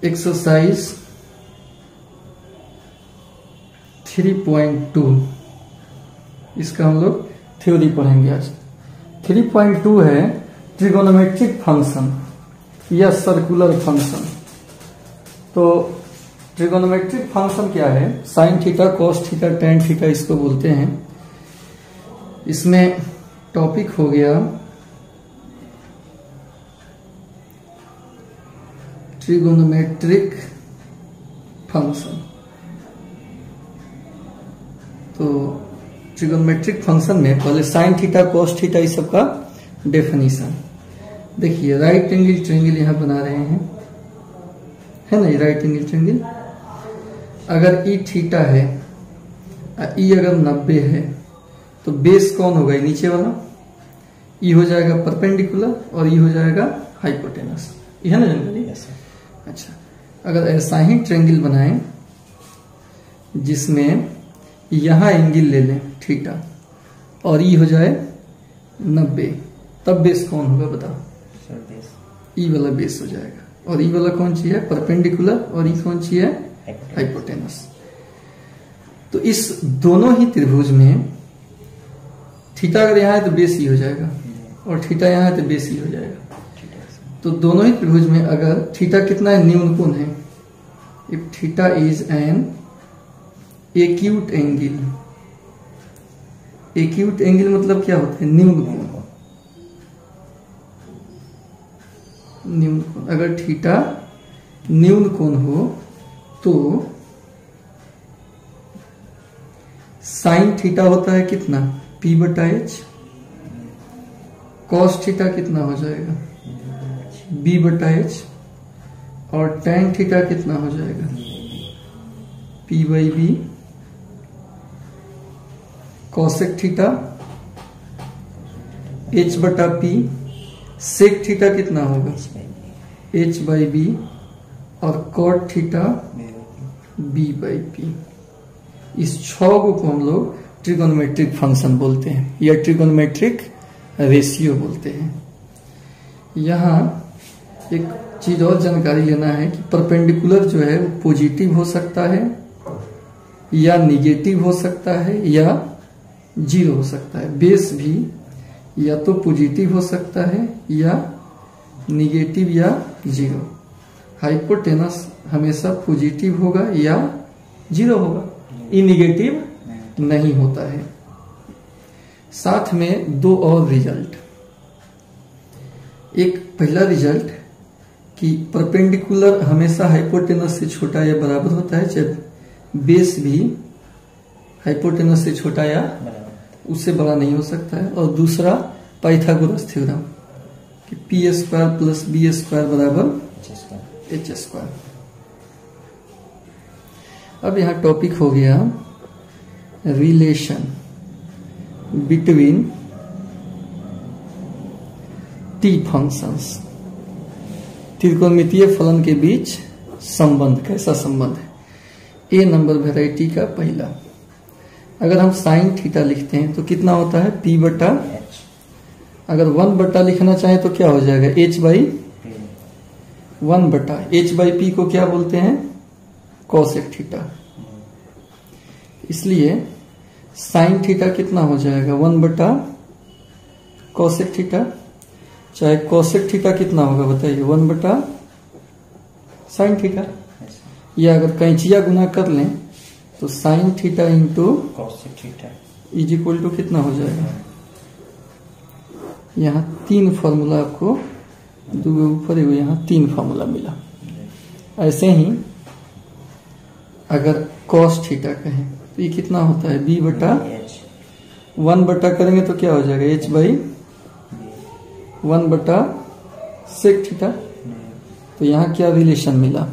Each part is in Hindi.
एक्सरसाइज 3.2 इसका हम लोग थ्योरी पढ़ेंगे आज। 3.2 है ट्रिगोनोमेट्रिक फंक्शन या सर्कुलर फंक्शन। तो ट्रिगोनोमेट्रिक फंक्शन क्या है? Sine theta, cos theta, tan theta इसको बोलते हैं। इसमें टॉपिक हो गया ट्रिगोनोमेट्रिक फंक्शन। तो ट्रिगोनोमेट्रिक फंक्शन में पहले साइन थीटा, कॉस थीटा इस सब का डेफिनेशन देखिए। राइट एंगल ट्रायंगल यहां बना रहे हैं, है ना, ये राइट एंगल ट्रायंगल। अगर ई थीटा है, ई अगर 90 है, तो बेस कौन होगा? ये नीचे वाला। ई हो जाएगा परपेंडिकुलर और ई हो जाएगा हाइपोटेनस, ये है ना जनरली। अच्छा, अगर ऐसा ही ट्रायंगल बनाएं जिसमें यहां एंगल ले लें थीटा और ई हो जाए 90, तब बेस कौन होगा बताओ? ई वाला बेस हो जाएगा। और ई वाला कौन सी है? परपेंडिकुलर। और ई कौन सी है? हाइपोटेनस। तो इस दोनों ही त्रिभुज में थीटा अगर यहां है तो बेस ई हो जाएगा, और थीटा यहां है तो बेस ई हो जाएगा। तो दोनों ही त्रिभुज में अगर थीटा कितना है? न्यून कोण है। If theta is an acute angle, acute angle मतलब क्या होता है? न्यून कोण। न्यून कोण, अगर थीटा न्यून कोण हो तो साइन थीटा होता है कितना? P बटा एच। कॉस थीटा कितना हो जाएगा? B बटा एच। और टेन थीटा कितना हो जाएगा? P by B. Cosec theta H बटा P। सेक थीटा कितना होगा? H by B. और cot theta B by P. इस 6 को हम लोग ट्रिगोनोमेट्रिक फंक्शन बोलते हैं या ट्रिगोनोमेट्रिक रेशियो बोलते हैं। यहां एक चीज और जानकारी लेना है कि परपेंडिकुलर जो है वो पॉजिटिव हो सकता है या निगेटिव हो सकता है या जीरो हो सकता है। बेस भी या तो पॉजिटिव हो सकता है या निगेटिव या जीरो। हाइपोटेनस हमेशा पॉजिटिव होगा या जीरो होगा, ई निगेटिव नहीं होता है। साथ में दो और रिजल्ट। एक पहला रिजल्ट कि परपेंडिकुलर हमेशा हाइपोटेनस से छोटा या बराबर होता है, जब बेस भी हाइपोटेनस से छोटा या उससे बड़ा नहीं हो सकता है। और दूसरा पाइथागोरस थ्योरम कि P square plus B square बराबर एच स्क्वायर। अब यहां टॉपिक हो गया रिलेशन बिटवीन टी फंक्शंस। त्रिकोणमितीय फलन के बीच संबंध। कैसा संबंध है? ए नंबर वेराइटी का पहला। अगर हम साइन थीटा लिखते हैं तो कितना होता है? P बटा एच। अगर 1 बटा लिखना चाहें तो क्या हो जाएगा? H बाई 1 बटा H बाई P को क्या बोलते हैं? Cosec theta. इसलिए साइन थीटा कितना हो जाएगा? 1 बटा कॉसेक थीटा। चाहे कॉसेक थीटा कितना होगा बताइए? 1 बटा साइन थीटा। या अगर कैंचिया गुना कर लें तो sine theta into cosec theta is equal to कितना हो जाएगा? यहाँ 3 फॉर्मूला आपको, 2 ऊपर यहाँ 3 फॉर्मूला मिला। ऐसे ही अगर कॉस थीटा कहें तो ये कितना होता है? B बटा 1 बटा करेंगे तो क्या हो जाएगा? H बाई 1 बटा सेक थीटा। तो यहाँ क्या रिलेशन मिला?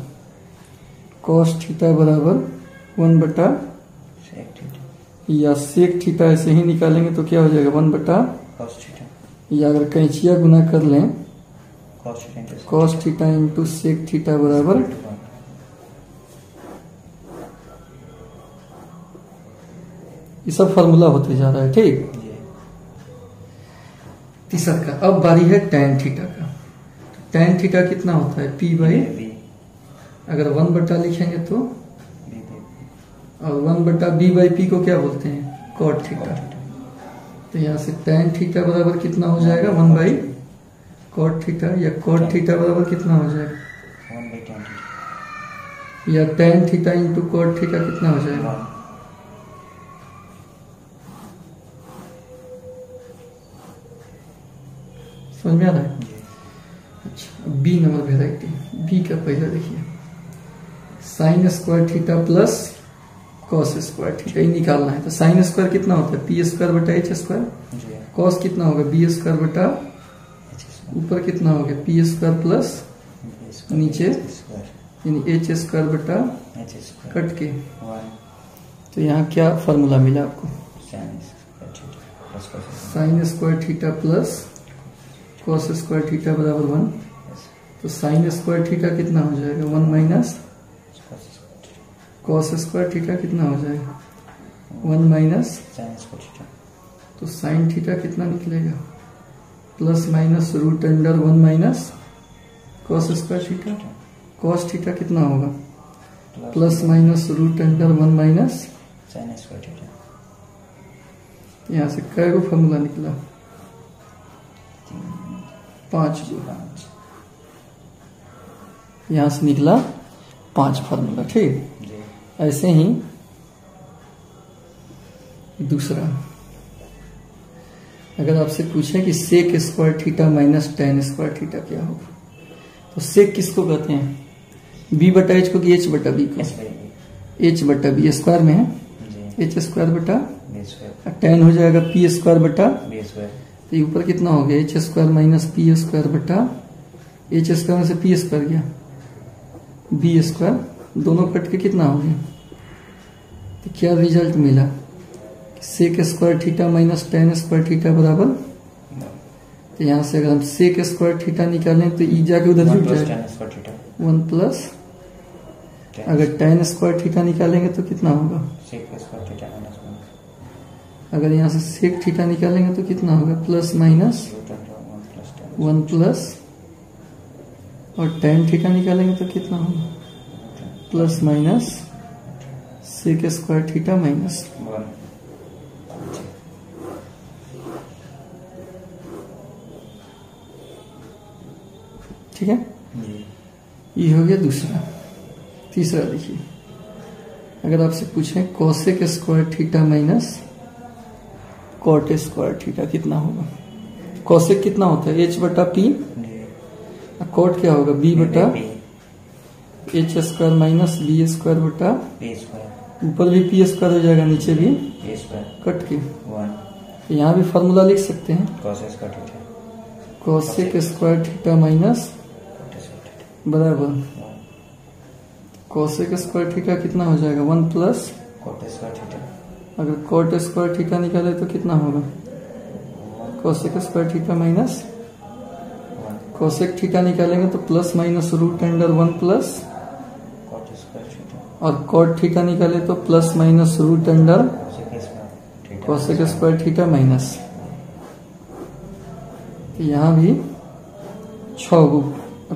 कॉस थीटा बराबर 1 बटा सेक थीटा। या सेक थीटा ऐसे ही निकालेंगे तो क्या हो जाएगा? 1 बटा कॉस थीटा। या अगर कैंचिया गुना कर लें cos theta into sec theta बराबर ये सब फॉर्मूला होते जा रहा है। ठीक, तीसरा का। अब बारी है टेन थीटा का। टेन थीटा कितना होता है? P बाई अगर 1 बटा लिखेंगे तो, बी बाई और 1 बटा बी बाई पी को क्या बोलते हैं, कॉट थीटा। तो यहाँ से tan थीटा बराबर कितना हो जाएगा, 1 बाई कॉट थीटा, या कॉट थीटा बराबर कितना हो जाएगा, 1 बाई tan थीटा, या tan theta into cot theta कितना हो जाएगा, 1। समझ में आ रहा है। अच्छा, बी नंबर वेराइटी, बी का पहला देखिए, sine square theta plus cos square theta, ये निकालना है। तो साइन स्क्वायर कितना होता है, पी स्क्वायर बटा एच स्क्वायर, कॉस कितना होगा, बी स्क्वायर बटा, ऊपर कितना हो गया, पी स्क्वायर प्लस नीचे यानी एच स्क्वायर बटा कट के। तो यहाँ क्या फॉर्मूला मिला आपको, sign square theta plus cos square theta बराबर 1। तो साइन स्क्वायर थीटा कितना हो जाएगा, 1 माइनस कॉस स्क्वायर थीटा कितना हो जाएगा, 1 माइनस, तो साइन थीटा कितना निकलेगा, plus minus root under 1 minus cos square theta, cos theta कितना होगा, plus minus root under 1 minus sine square theta. यहाँ से कै गो फॉर्मूला निकला, 5 गो, यहाँ से निकला 5 फार्मूला, ठीक। ऐसे ही दूसरा, अगर आपसे पूछे कि sec square theta minus tan square theta क्या होगा, तो सेक किसको कहते हैं, b बटा एच को कि h बटा b को, h बटा b स्क्वायर में है, h स्क्वायर बटा tan हो जाएगा p स्क्वायर बटा, तो ये ऊपर कितना हो गया, h square minus p square बटा, h स्क्वायर में से p स्क्वायर गया, b स्क्वायर, दोनों कट के कितना हो गया। तो क्या रिजल्ट मिला, sec square theta minus tan square theta बराबर, तो यहाँ से अगर हम सेक स्क्वायर थीटा निकालें तो ई जाके उधर जुट जाएगा, 1 प्लस, अगर tan स्क्वायर थीटा निकालेंगे तो कितना होगा, अगर यहाँ से सेक थीटा निकालेंगे तो कितना होगा, प्लस माइनस 1 प्लस, और tan थीटा निकालेंगे तो कितना होगा, plus minus sec square theta minus 1। ठीक है, ये हो गया दूसरा। तीसरा देखिए, अगर आपसे पूछें cosec square theta minus cot square theta कितना होगा, कोसेक कितना होता है, h बटा p, कॉट क्या होगा, b बटा H square minus B square बटा, ऊपर भी पी स्क्वायर हो जाएगा, नीचे भी कट के 1। यहाँ भी फॉर्मूला लिख सकते हैं, कोसेक स्क्वायर थीटा माइनस बराबर कोसेक स्क्वायर थीटा कितना हो जाएगा, 1 प्लस, अगर कॉट स्क्वायर थीटा निकाले तो कितना होगा, cosec square theta minus, cosec theta निकालेंगे तो plus minus root under 1 plus, और कॉट थीटा निकाले तो plus minus root under cosec square theta minus. यहाँ भी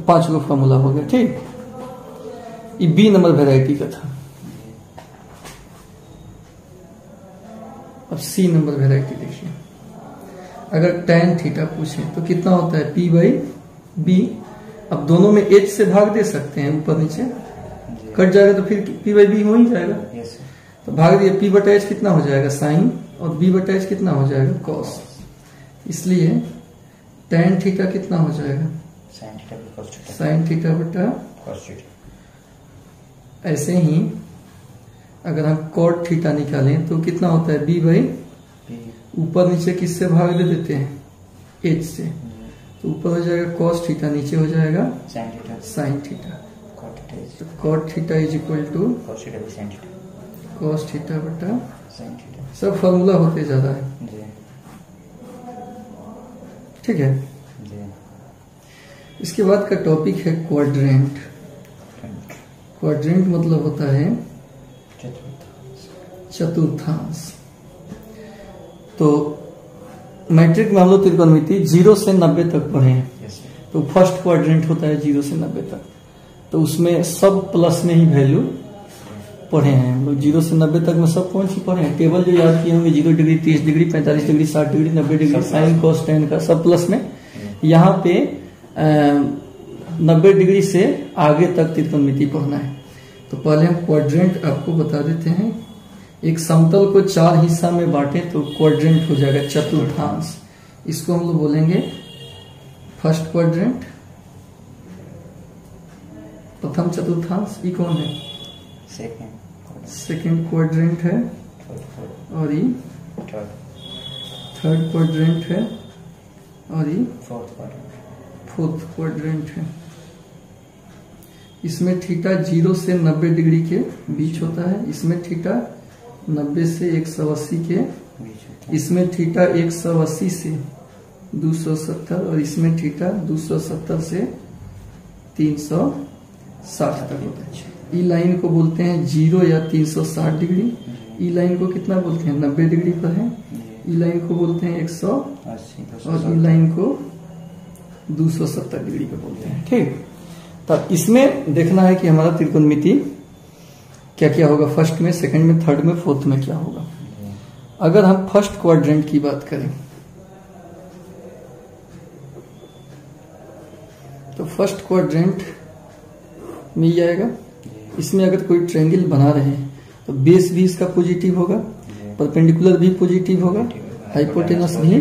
5 गो फॉर्मूला हो गया, ठीक। ये बी नंबर वेराइटी का था। अब सी नंबर वेराइटी देखिए, अगर tan थीटा पूछे तो कितना होता है, p बाई बी। अब दोनों में h से भाग दे सकते हैं, ऊपर नीचे कट जाएगा तो फिर p बाई बी हो ही जाएगा। तो भाग दिए, p बटा h कितना हो जाएगा, साइन, और b बटा h कितना हो जाएगा, कॉस। इसलिए tan थीटा कितना हो जाएगा, साइन थीटा बटा कॉस थीटा। ऐसे ही अगर हम कॉट थीटा निकालें तो कितना होता है, b बाई, ऊपर नीचे किससे भाग दे देते हैं, h से, तो ऊपर हो जाएगा कॉस थीटा, नीचे हो जाएगा साइन थीटा। तो cot theta is equal to cos theta बटा साइन थीटा। सब फॉर्मूला होते जा रहा है, ठीक है। इसके बाद का टॉपिक है क्वाड्रेंट। क्वाड्रेंट मतलब होता है चतुर्थांश। तो मैट्रिक में हम लोग त्रिकोणमिति 0 से 90 तक पढ़े हैं। तो फर्स्ट क्वाड्रेंट होता है 0 से 90 तक। तो उसमें सब प्लस में ही वैल्यू पढ़े हैं हम लोग। 0 से 90 तक में सब कौन सी पढ़े हैं? टेबल जो याद किए होंगे 0 degree, 30 degree, 45 degree, 60 degree, 90 degree, sine cos tan का सब प्लस में। यहाँ पे 90 डिग्री से आगे तक त्रिकोणमिति पढ़ना है। तो पहले हम क्वाड्रेंट आपको बता देते हैं। एक समतल को 4 हिस्सा में बांटे तो क्वाड्रेंट हो जाएगा, चतुर्थांश। इसको हम लोग बोलेंगे फर्स्ट क्वाड्रेंट, प्रथम चतुर्थांश। ये कौन है? सेकंड क्वाड्रेंट है। और ये थर्ड क्वाड्रेंट है। और ये फोर्थ क्वाड्रेंट है। इसमें थीटा 0 से 90 डिग्री के बीच होता है। इसमें थीटा 90 से 180 के, इसमें थीटा 180 से 270 और इसमें थीटा 270 से 360 तक होता है। ई लाइन को बोलते हैं 0 या 360 डिग्री। ई लाइन को कितना बोलते हैं? 90 डिग्री पर है। ई लाइन को बोलते हैं 180 और ई लाइन को 270 डिग्री पर बोलते हैं। ठीक, तब इसमें देखना है कि हमारा त्रिकोणमिति क्या क्या होगा, फर्स्ट में, सेकंड में, थर्ड में, फोर्थ में क्या होगा। अगर हम फर्स्ट क्वाड्रेंट की बात करें तो फर्स्ट क्वाड्रेंट मिल जाएगा। इसमें अगर कोई ट्रायंगल बना रहे हैं तो बेस भी इसका पॉजिटिव होगा, परपेंडिकुलर भी पॉजिटिव होगा, हाइपोटेनस भी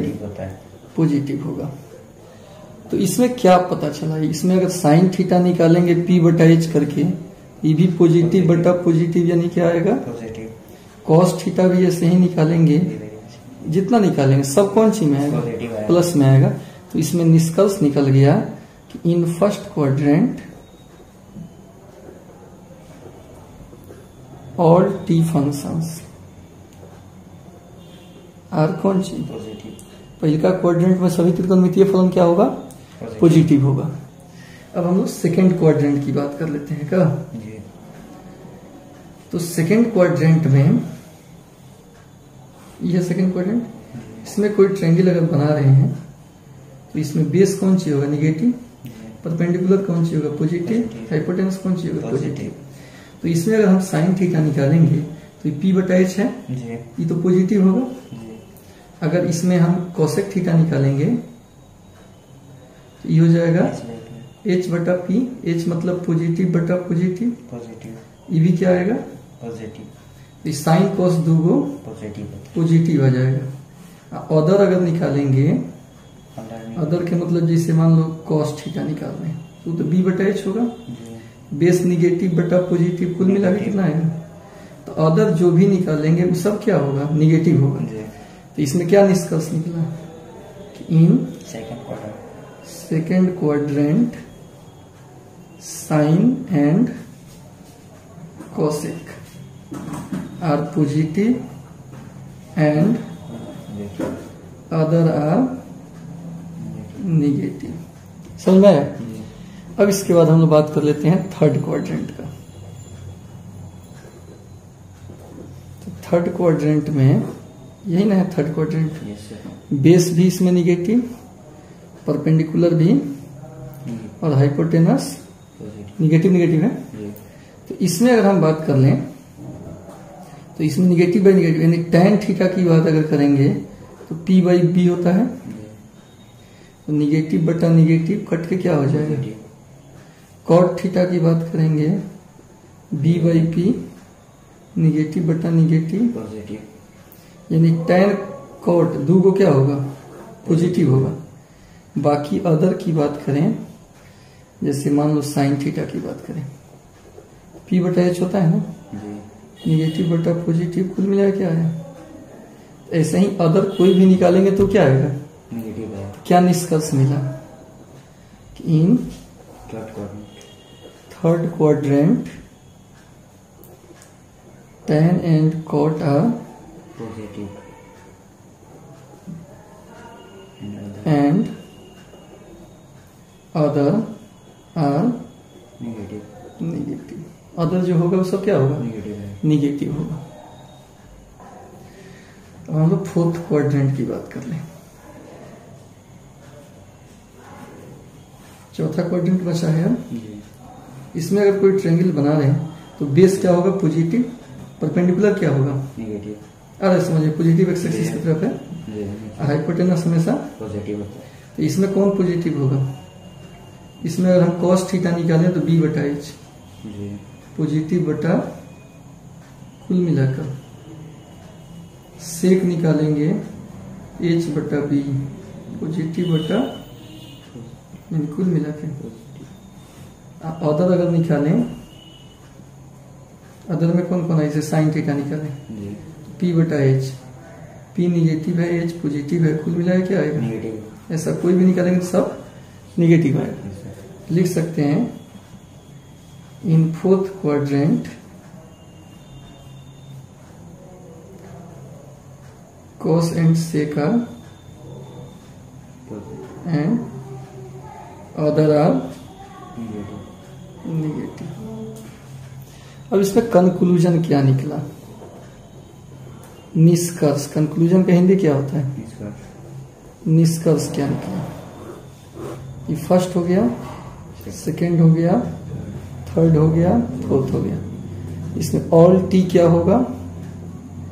पॉजिटिव होगा। तो इसमें क्या पता चला? इसमें अगर साइन थीटा निकालेंगे P/H करके, ये भी पॉजिटिव बटा पॉजिटिव, यानी क्या आएगा? कॉस थीटा भी ऐसे ही निकालेंगे, जितना निकालेंगे सब कौन सी में आएगा? प्लस में आएगा। तो इसमें निष्कर्ष निकल गया कि in first quadrant all T functions are कौन सी? पहले का क्वाड्रेंट में सभी त्रिकोणमितीय फलन क्या होगा? पॉजिटिव होगा। अब हम लोग सेकेंड क्वाड्रेंट की बात कर लेते हैं क्या? तो सेकेंड क्वाड्रेंट में, यह सेकेंड क्वाड्रेंट, इसमें कोई ट्रायंगल अगर बना रहे हैं तो इसमें बेस कौन सी होगा? निगेटिव। परपेंडिकुलर कौन सी होगा? पॉजिटिव। हाइपोटेनस कौन सी होगा? पॉजिटिव। तो इसमें अगर हम साइन थीटा निकालेंगे तो ये P/H है, ये तो पॉजिटिव होगा। अगर इसमें हम कोसेक थीटा निकालेंगे तो ये हो जाएगा H/P। H मतलब पॉजिटिव बटा पॉजिटिव, ये भी क्या आएगा? पॉजिटिव। साइन कोस दोगो पॉजिटिव आ जाएगा। अदर अगर निकालेंगे, अदर के मतलब जैसे मान लो कॉस थीटा निकाल रहे हैं तो B/H होगा। बेस निगेटिव बटा पॉजिटिव, कुल मिला के कितना आएगा? तो अदर जो भी निकालेंगे वो सब क्या होगा? निगेटिव होगा। तो इसमें क्या निष्कर्ष निकला कि in second quadrant sine and cosec are positive and other are negative. समझ में आया? अब इसके बाद हम लोग बात कर लेते हैं थर्ड क्वाड्रेंट का। तो थर्ड क्वाड्रेंट में यही ना है थर्ड क्वाड्रेंट, बेस भी इसमें निगेटिव, परपेंडिकुलर भी और हाइपोटेनस निगेटिव है। तो इसमें अगर हम बात कर लें तो इसमें निगेटिव बाई निगेटिव, यानी tan थीटा की बात अगर करेंगे तो P/B होता है। तो निगेटिव बटा निगेटिव कट के क्या हो जाएगा? कॉट थीटा की बात करेंगे B/P निगेटिव बटा निगेटिव, यानी tan कॉट दो क्या होगा? पॉजिटिव होगा। बाकी अदर की बात करें, जैसे मान लो साइन थीटा की बात करें, P/H होता है ना, निगेटिव बटा पॉजिटिव, कुल मिला क्या है? ऐसे ही अदर कोई भी निकालेंगे तो क्या आएगा? नेगेटिव है। क्या निष्कर्ष मिला कि in third quadrant tan and cot are positive and other are negative। Other जो होगा वो सब क्या होगा? निगेटिव होगा। अब हम लोग फोर्थ क्वाड्रेंट की बात कर लें। चौथा क्वाड्रेंट बचा है अब। इसमें अगर कोई ट्रायंगल बना रहे हैं तो बेस क्या होगा, पॉजिटिव, परपेंडिकुलर क्या होगा, नेगेटिव। अरे समझिए पॉजिटिव एक्स एक्सिस की तरफ है, हाइपोटेनस हमेशा पॉजिटिव होता है। तो इसमें कौन पॉजिटिव होगा, इसमें अगर हम cos थीटा निकालें तो b बटा एच, जी पॉजिटिव बटा कुल मिलाकर, सेक निकालेंगे h बटा b, पॉजिटिव बटा कुल मिला के। अदर अगर निकालें, अदर में कौन कौन है, जैसे साइन थीटा निकालें, जी p बटा एच, p निगेटिव है, h पॉजिटिव है, कुल मिलाया क्या आएगा, नेगेटिव। ऐसा कोई भी निकालेंगे तो सब निगेटिव आएगा। लिख सकते हैं in fourth quadrant cos and sec and other are negative. अब इसमें कंक्लूजन क्या निकला, निष्कर्ष, कंक्लूजन का हिंदी क्या होता है, निष्कर्ष क्या निकला, ये फर्स्ट हो गया, सेकेंड हो गया, थर्ड हो गया, फोर्थ हो गया। इसमें ऑल टी क्या होगा,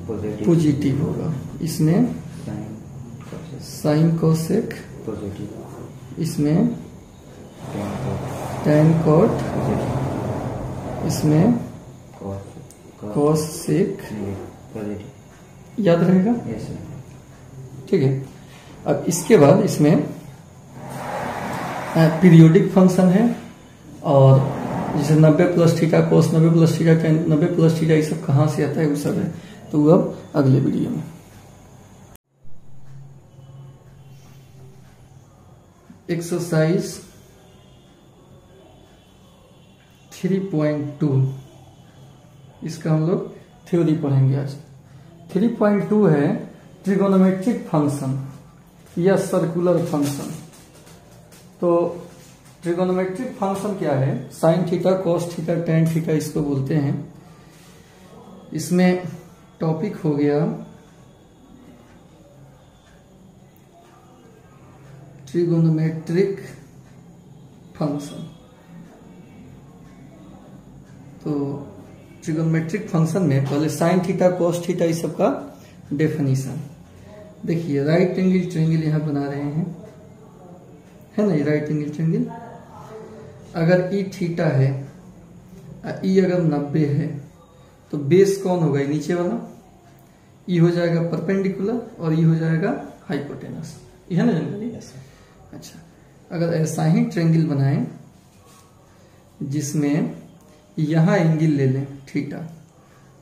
पॉजिटिव होगा। इसमें साइन कोसेक, इसमें टैन कॉट, इसमें कॉस सेक, याद रहेगा, ठीक है। अब इसके बाद इसमें पीरियोडिक फंक्शन है, और जैसे 90 प्लस थीटा, कोस 90 plus theta, ten 90 plus theta, ये सब कहाँ से आता है वो सब है, तो वो अब अगले वीडियो में। एक्सरसाइज 3.2, इसका हम लोग थ्योरी पढ़ेंगे आज। 3.2 है ट्रिगोनोमेट्रिक फंक्शन या सर्कुलर फंक्शन। तो ट्रिगोनोमेट्रिक फंक्शन क्या है, sine theta, cos theta, tan theta इसको बोलते हैं। इसमें टॉपिक हो गया ट्रिगोनोमेट्रिक फंक्शन। तो ट्रिगोनोमेट्रिक फंक्शन में पहले साइन थीटा, कॉस थीटा इस सब का डेफिनेशन देखिए। राइट एंगल ट्रायंगल यहां बना रहे हैं, है ना, ये राइट एंगल ट्रायंगल। अगर ई थीटा है, ई अगर 90 है, तो बेस कौन होगा, नीचे वाला, ई हो जाएगा परपेंडिकुलर और ई हो जाएगा हाइपोटेनस, ये है ना जनरली। अच्छा, अगर ऐसा ही ट्रायंगल बनाएं जिसमें यहां एंगल ले लें थीटा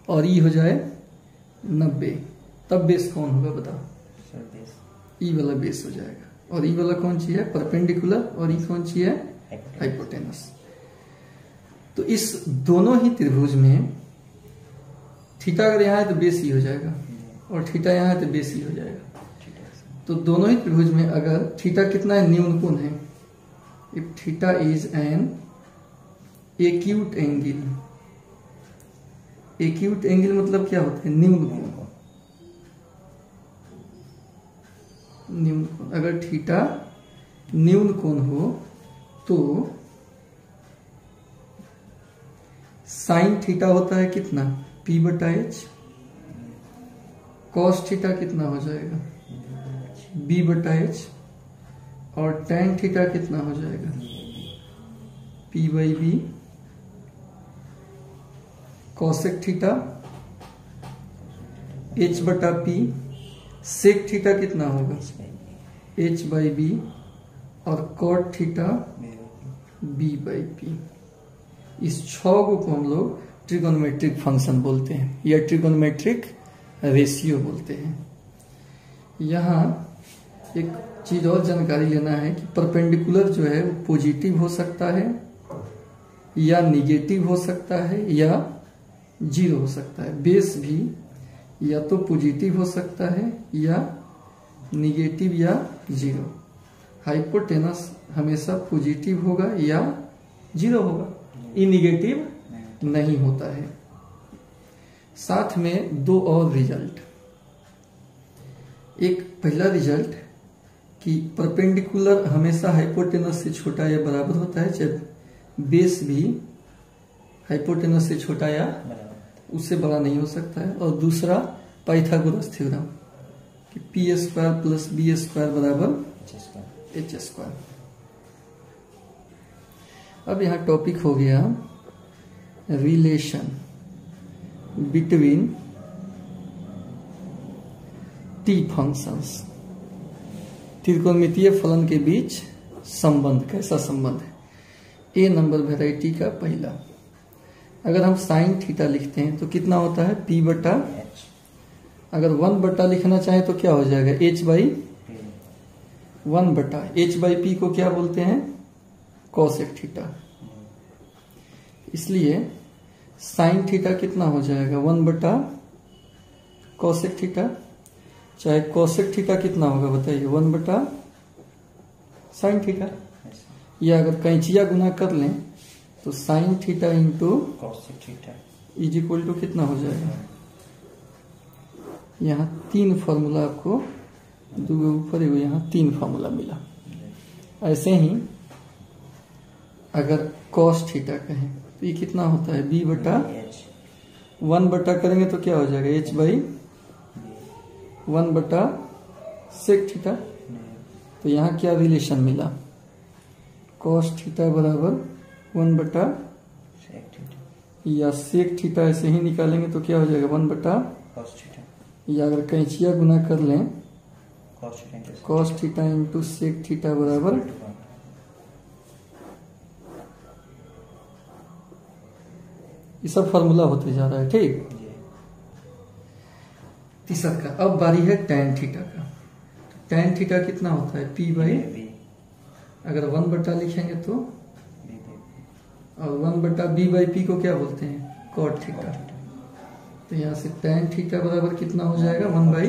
और ई हो जाए 90, तब बेस कौन होगा बताओ, ई वाला बेस हो जाएगा। और ई वाला कौन सी है, परपेंडिकुलर, और ई कौन सी है, हाइपोटेनस। तो इस दोनों ही त्रिभुज में थीटा अगर यहाँ है तो बेस ई हो जाएगा, और थीटा यहाँ है तो बेस ई हो जाएगा। तो दोनों ही त्रिभुज में अगर थीटा कितना है, न्यून कोण है, if theta is an acute angle, acute angle मतलब क्या होता है, न्यून कोण। न्यून कोण, अगर थीटा न्यून कोण हो तो साइन थीटा होता है कितना, p बटा एच, कॉस थीटा कितना हो जाएगा, b बटा एच, और टेन थीटा कितना हो जाएगा, p by B, cosec theta h बटा p, सेक थीटा कितना होगा, h बाई बी, और cot theta b by P. इस 6 को हम लोग ट्रिगोनोमेट्रिक फंक्शन बोलते हैं या ट्रिगोनोमेट्रिक रेशियो बोलते हैं। यहाँ एक चीज और जानकारी लेना है कि परपेंडिकुलर जो है वो पॉजिटिव हो सकता है या निगेटिव हो सकता है या जीरो हो सकता है। बेस भी या तो पॉजिटिव हो सकता है या निगेटिव या जीरो। हाइपोटेनस हमेशा पॉजिटिव होगा या जीरो होगा, ये निगेटिव नहीं होता है। साथ में 2 और रिजल्ट, एक पहला रिजल्ट कि परपेंडिकुलर हमेशा हाइपोटेनस से छोटा या बराबर होता है, जब बेस भी हाइपोटेनस से छोटा या बराबर उससे बड़ा नहीं हो सकता है। और दूसरा पाइथागोरस थ्योरम कि P square plus B square बराबर एच स्क्वायर। H square. अब यहाँ टॉपिक हो गया रिलेशन बिटवीन टी फंक्शंस, त्रिकोणमितीय फलन के बीच संबंध। कैसा संबंध है? ए नंबर वेराइटी का पहला, अगर हम साइन थीटा लिखते हैं तो कितना होता है? पी बटा एच अगर 1 बटा लिखना चाहे तो क्या हो जाएगा? एच बाई पी 1 बटा एच बाई पी को क्या बोलते हैं? Cosec theta. इसलिए साइन थीटा कितना हो जाएगा? 1 बटा कॉसेक थीटा। चाहे कॉसेक थीटा कितना होगा बताइए? 1 बटा साइन थीटा। ऐसे या अगर कैंचिया गुना कर लें तो sine theta into cosec theta is equal to कितना हो जाएगा? यहाँ 3 फॉर्मूला आपको, 2 ऊपर एगो यहाँ 3 फॉर्मूला मिला। ऐसे ही अगर कॉस थीटा कहें तो ये कितना होता है? बी बटा एच 1 बटा करेंगे तो क्या हो जाएगा? एच बाई 1 बटा सेक थीटा। तो यहाँ क्या रिलेशन मिला? कॉस थीटा बराबर 1 बटा, सेक थीटा या सेक थीटा ऐसे ही निकालेंगे तो क्या हो जाएगा? 1 बटा, कॉस थीटा या अगर कैंचिया गुना कर लें cos theta into cos theta into sec theta बराबर, ये सब फॉर्मूला होते जा रहा है। ठीक, तीसरा का अब बारी है टैन थीटा का। टैन थीटा कितना होता है? पी बाई, अगर 1 बटा लिखेंगे तो, और 1 बटा बी बाई पी को क्या बोलते हैं? Cot theta. तो यहाँ से टैन थीटा बराबर कितना हो जाएगा? 1 बाई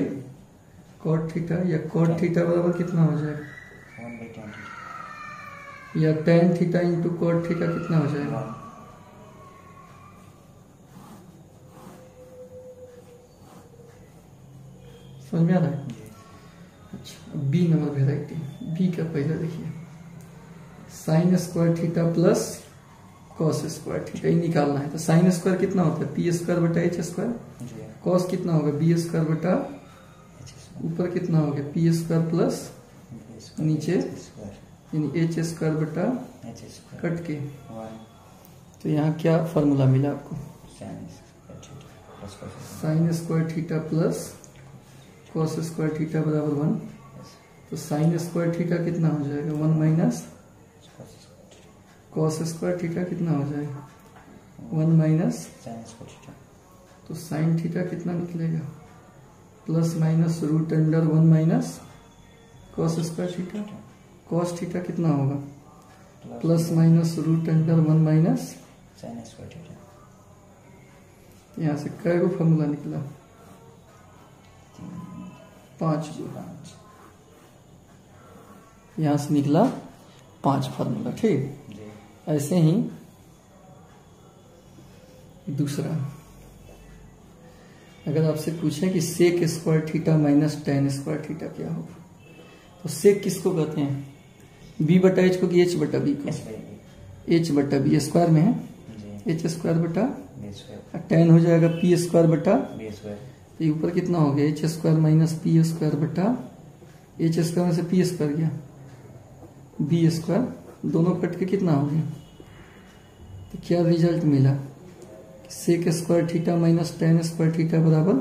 कॉट थीटा, या कॉट थीटा बराबर कितना हो जाएगा? 1 बाई tan थीटा, या tan theta into cot theta कितना हो जाएगा? 1 समझ में आ रहा है? अच्छा, बी नंबर वेराइटी, बी का पहला देखिए, sine square theta plus cos square theta, ये निकालना है। तो साइन स्क्वायर कितना होता है? पी स्क्वायर बटा एच स्क्वायर। जी कॉस कितना होगा? बी स्क्वायर बटा, एच स्क्वायर ऊपर कितना हो गया? P square plus B square नीचे स्क्वायर यानी एच स्क्वायर बटा एच स्क्वायर कट के। 1 तो यहाँ क्या फॉर्मूला मिला आपको? sin square theta plus cos sine square theta plus cos square theta बराबर 1। तो साइन स्क्वायर थीटा कितना हो जाएगा? 1 माइनस कॉस स्क्वायर थीटा कितना हो जाएगा? 1 माइनस, sin स्क्वायर थीटा तो साइन थीटा कितना निकलेगा? Plus minus root under 1 minus cos square theta. Cos theta कितना होगा? Plus minus root under 1 minus, sin square theta. यहाँ से कै गो फॉर्मूला निकला? 5 गो। 5 यहाँ से निकला 5 फार्मूला। ठीक, जी ऐसे ही दूसरा, अगर आपसे पूछें कि sec square theta minus tan square theta क्या होगा, तो सेक किसको कहते हैं? बी बटा एच को कि एच बटा बी को? एच बाई बी एच बटा बी, स्क्वायर में है जी एच स्क्वायर बटा, बी स्क्वायर टैन हो जाएगा पी स्क्वायर बटा, बी स्क्वायर तो ये ऊपर कितना हो गया? H square minus P square बटा, एच स्क्वायर में से पी स्क्वायर गया, बी स्क्वायर, दोनों कट के कितना हो गया? तो क्या रिजल्ट मिला? Sec square theta minus tan square theta बराबर,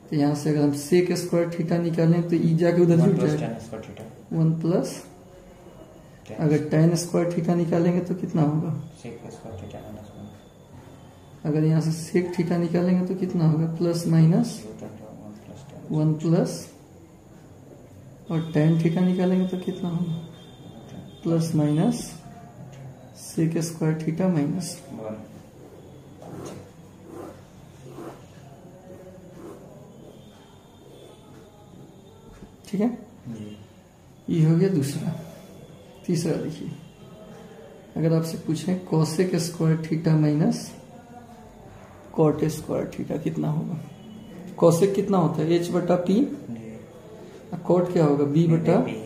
तो यहाँ से अगर हम सेक स्क्वायर थीटा निकालें तो ई जाके उधर जुड़ जाएगा, tan स्क्वायर थीटा 1 प्लस, अगर टैन स्क्वायर थीटा निकालेंगे तो कितना होगा? sec स्क्वायर थीटा माइनस 1 अगर यहाँ से सेक थीटा निकालेंगे तो कितना होगा? Plus minus root under 1 plus tan 1 plus, और टैन थीटा निकालेंगे तो कितना होगा? Plus minus sec square theta minus. 1 ठीक है, जी ये हो गया दूसरा। तीसरा देखिए, अगर आपसे पूछें cosec square theta minus cot square theta कितना होगा? कोसेक कितना होता है? एच बटा पी, जी कॉट क्या होगा? बी बटा B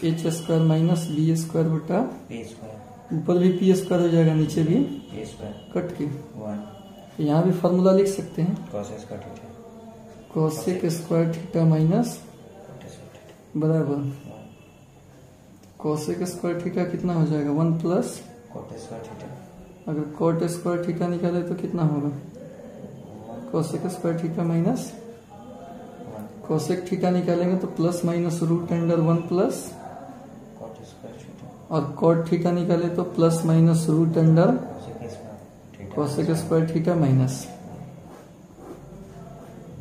H square minus B square बटा बी स्क्वायर ऊपर भी पी स्क्वायर हो जाएगा, नीचे भी ए स्क्वायर कट के। 1 यहाँ भी फार्मूला लिख सकते हैं, cos square theta cosec square theta minus cot square theta बराबर 1 कोसेक स्क्वायर थीटा कितना हो जाएगा 1 प्लस, cot स्क्वायर थीटा अगर कॉट स्क्वायर थीटा निकाले तो कितना होगा 1 cosec square theta minus 1 cosec theta निकालेंगे तो plus minus root under 1 plus, cot square theta और कॉट थीटा निकाले तो plus minus root under cosec square theta cosec square theta minus.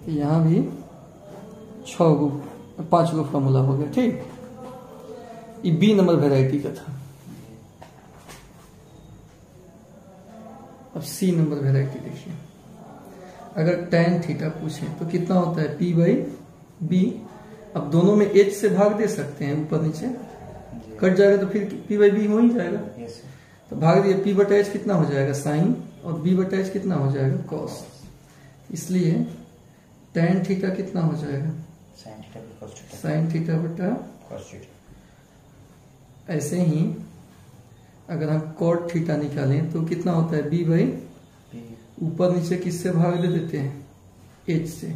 यहाँ भी 5 गो फॉर्मूला हो गया। ठीक, ये बी नंबर वेराइटी का था। अब सी नंबर वेराइटी देखिए, अगर tan थीटा पूछे तो कितना होता है p बाई बी। अब दोनों में h से भाग दे सकते हैं, ऊपर नीचे कट जाएगा तो फिर p बाई बी हो ही जाएगा। यस तो भाग दिया, p बटा h कितना हो जाएगा साइन, और b बटा h कितना हो जाएगा कॉस। इसलिए tan थीटा कितना हो जाएगा sin थीटा भी cos थीटा साइन थीटा बटा। cos थीटा ऐसे ही अगर हम कॉट थीटा निकालें तो कितना होता है b बाई, b ऊपर नीचे किससे भाग दे देते हैं h से,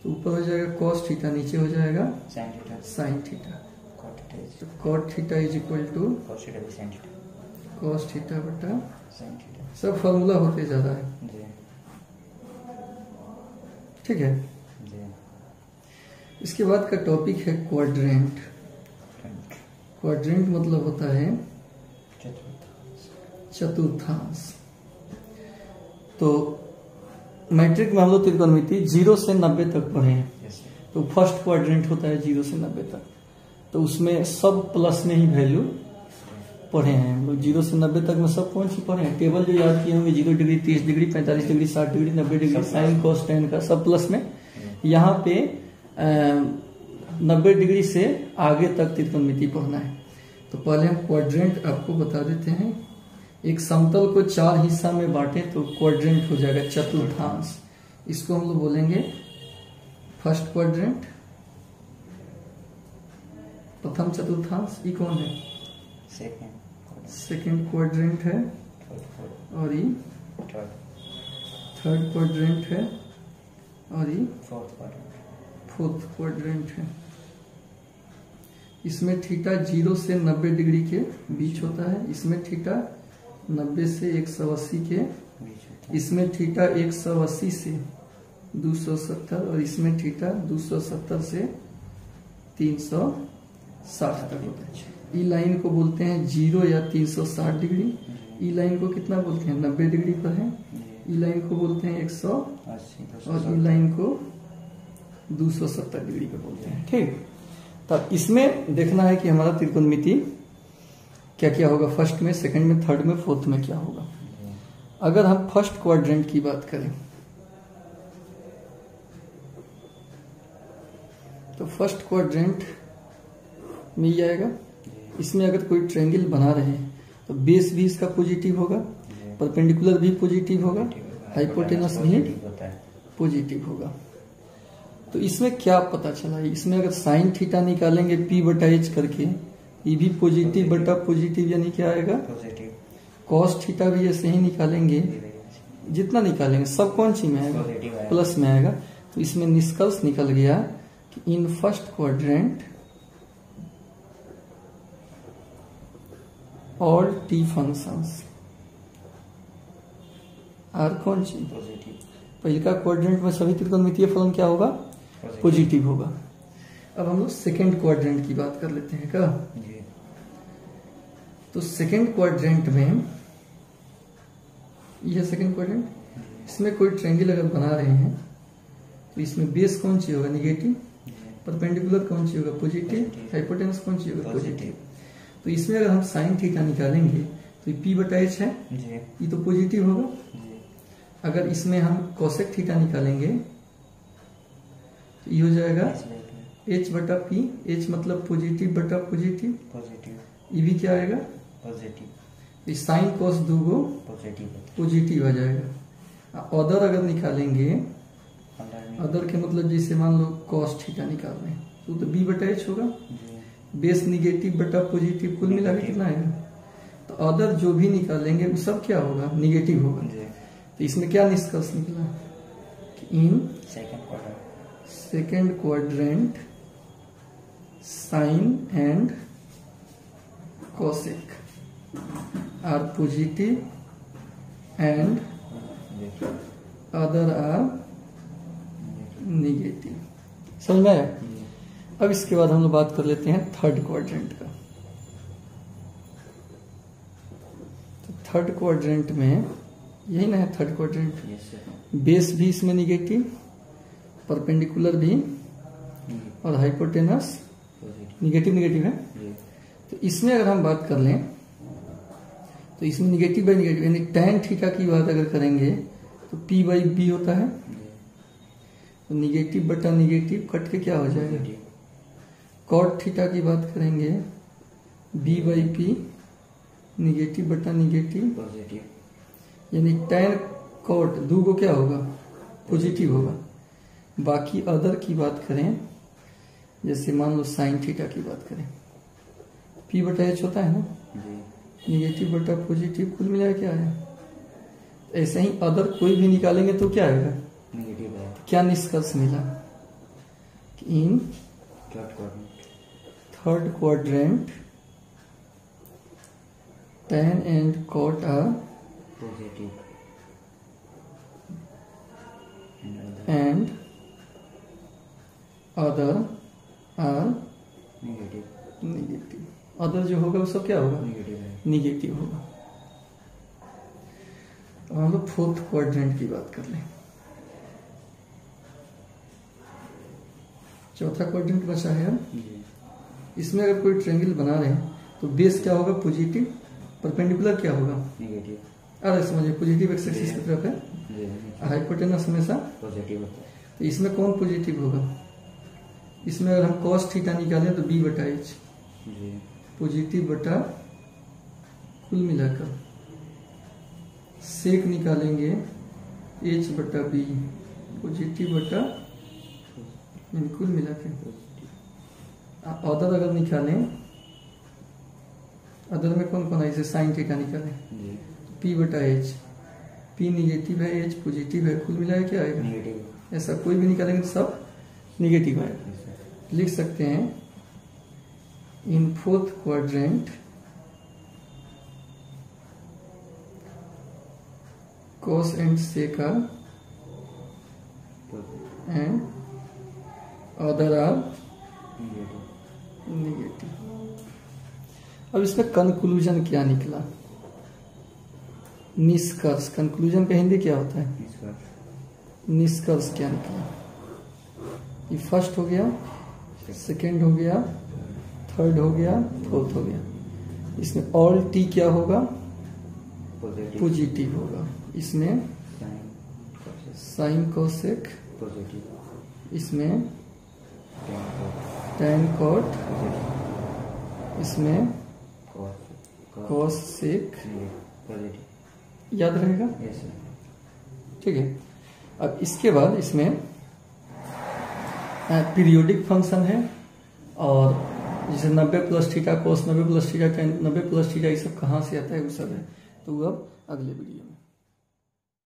तो ऊपर हो जाएगा cos थीटा, नीचे हो जाएगा sin theta sine theta. cot theta is तो cot theta is equal to cos theta भी sin थीटा cos थीटा बटा, sin थीटा सब फॉर्मूला होते जा रहा है। जी ठीक है, जी इसके बाद का टॉपिक है क्वाड्रेंट। क्वाड्रेंट मतलब होता है चतुर्थांश। तो मैट्रिक में हम लोग त्रिकोणमिति 0 से 90 तक पढ़े हैं। यस तो फर्स्ट क्वाड्रेंट होता है 0 से 90 तक, तो उसमें सब प्लस में ही वैल्यू पढ़े हैं हम लोग। 0 से 90 तक में सब कौन सी पढ़े हैं, टेबल जो याद किए होंगे, 0 degree, 30 degree, 45 degree, 60 degree, 90 degree, sine cos tan का सब प्लस में। यहाँ पे 90 डिग्री से आगे तक त्रिकोणमिति पढ़ना है। तो पहले हम क्वाड्रेंट आपको बता देते हैं। एक समतल को 4 हिस्सा में बांटे तो क्वाड्रेंट हो जाएगा चतुर्थांश। इसको हम लोग बोलेंगे फर्स्ट क्वाड्रेंट, प्रथम चतुर्थांश। ये कौन है सेकंड क्वाड्रेंट है, और ये थर्ड क्वाड्रेंट है, और ये फोर्थ क्वाड्रेंट है। इसमें थीटा 0 से 90 डिग्री के बीच होता है, इसमें थीटा 90 से 180 के, इसमें थीटा 180 से 270, और इसमें थीटा 270 से 360 तक होता है। ई लाइन को बोलते हैं 0 या 360 डिग्री। ई लाइन को कितना बोलते हैं 90 डिग्री पर है। ई लाइन को बोलते हैं 180, और ई लाइन को 270 डिग्री पर बोलते हैं। ठीक, तब इसमें देखना है कि हमारा त्रिकोणमिति क्या क्या होगा, फर्स्ट में, सेकंड में, थर्ड में, फोर्थ में क्या होगा। अगर हम फर्स्ट क्वाड्रेंट की बात करें तो फर्स्ट क्वाड्रेंट मिल जाएगा। इसमें अगर कोई ट्रायंगल बना रहे हैं तो बेस भी इसका पॉजिटिव होगा, परपेंडिकुलर भी पॉजिटिव होगा, हाइपोटेनस भी पॉजिटिव होगा। तो इसमें क्या पता चला, इसमें अगर साइन थीटा निकालेंगे p बटा h करके, ये भी पॉजिटिव बटा पॉजिटिव यानी क्या आएगा कॉस थीटा भी ऐसे ही निकालेंगे, जितना निकालेंगे सब कौन सी में आएगा प्लस में आएगा। तो इसमें निष्कर्ष निकल गया कि in first quadrant all t functions are कौन सी, पहले का क्वाड्रेंट में सभी त्रिकोणमितीय फलन क्या होगा पॉजिटिव होगा। अब हम लोग सेकेंड क्वाड्रेंट की बात कर लेते हैं क्या। तो सेकेंड क्वाड्रेंट में यह सेकेंड क्वाड्रेंट, इसमें कोई ट्रायंगल अगर बना रहे हैं तो इसमें बेस कौन सी होगा निगेटिव, परपेंडिकुलर कौन सी होगा पॉजिटिव, हाइपोटेनस कौन सी होगा पॉजिटिव। तो इसमें अगर हम साइन थीटा निकालेंगे तो p बटा h है, ये तो पॉजिटिव होगा। अगर इसमें हम कोसेक थीटा निकालेंगे तो ये हो जाएगा h बटा p, h मतलब पॉजिटिव बटा पॉजिटिव, ये भी क्या आएगा पॉजिटिव। साइन कोस दोगो पॉजिटिव आ जाएगा। अदर अगर निकालेंगे, अदर के मतलब जैसे मान लो कॉस थीटा निकाल रहे हैं तो b बटा h होगा। बेस निगेटिव बटा पॉजिटिव कुल मिला के कितना आएगा तो अदर जो भी निकालेंगे वो सब क्या होगा, निगेटिव होगा। जी। तो इसमें क्या निष्कर्ष निकला कि in second quadrant sine and cosec are positive and other are negative. समझ में आया? अब इसके बाद हम लोग बात कर लेते हैं थर्ड क्वाड्रेंट का। तो थर्ड क्वाड्रेंट में यही ना है थर्ड क्वाड्रेंट, बेस भी इसमें निगेटिव, परपेंडिकुलर भी और हाइपोटेनस निगेटिव है। तो इसमें अगर हम बात कर लें तो इसमें निगेटिव बाई निगेटिव यानी tan थीटा की बात अगर करेंगे तो P बाई बी होता है, तो निगेटिव बटा निगेटिव कट के क्या हो जाएगा, कॉट थीटा की बात करेंगे B बाई पी निगेटिव बटा निगेटिव यानी tan कॉट दो को क्या होगा, पॉजिटिव होगा। बाकी अदर की बात करें जैसे मान लो साइन थीटा की बात करें, P बटा एच होता है ना, निगेटिव बटा पॉजिटिव, कुल मिलाया क्या है। ऐसे ही अदर कोई भी निकालेंगे तो क्या आएगा, नेगेटिव है। क्या निष्कर्ष मिला कि in third quadrant tan and cot are positive and other are negative. Other जो होगा वो सब क्या होगा, निगेटिव होगा। अब हम लोग फोर्थ क्वाड्रेंट की बात कर लें। चौथा क्वाड्रेंट बचा है अब। इसमें अगर कोई ट्रायंगल बना रहे हैं तो बेस क्या होगा, पॉजिटिव, परपेंडिकुलर क्या होगा, नेगेटिव। अरे समझिए पॉजिटिव एक्स एक्सिस की तरफ है, हाइपोटेनस हमेशा पॉजिटिव होता है। तो इसमें कौन पॉजिटिव होगा, इसमें अगर हम cos थीटा निकालें तो b बटा एच पॉजिटिव बटा कुल मिलाकर, सेक निकालेंगे h बटा b पॉजिटिव बटा कुल मिलाकर। अदर अगर निकालें, अदर में कौन कौन है, जैसे साइन थीटा निकालें p बटा एच, p निगेटिव है एच पॉजिटिव है, कुल मिलाकर क्या आएगा, नेगेटिव। ऐसा कोई भी निकालेंगे तो सब निगेटिव आएगा। लिख सकते हैं in fourth quadrant cos and sec are and other are negative. अब इसमें कंक्लूजन क्या निकला, निष्कर्ष, कंक्लूजन का हिंदी क्या होता है, निष्कर्ष क्या निकला। ये फर्स्ट हो गया, सेकेंड हो गया, थर्ड हो गया, फोर्थ हो गया। इसमें ऑल टी क्या होगा, पॉजिटिव होगा। इसमें साइन कोसेक, इसमें टैन कॉट, इसमें कॉस सेक, याद रहेगा, ठीक है। अब इसके बाद इसमें पीरियोडिक फंक्शन है और जैसे 90 प्लस थीटा, कोस 90 प्लस थीटा, 90 प्लस थीटा, ये सब कहाँ से आता है वो सब है, तो अब अगले वीडियो में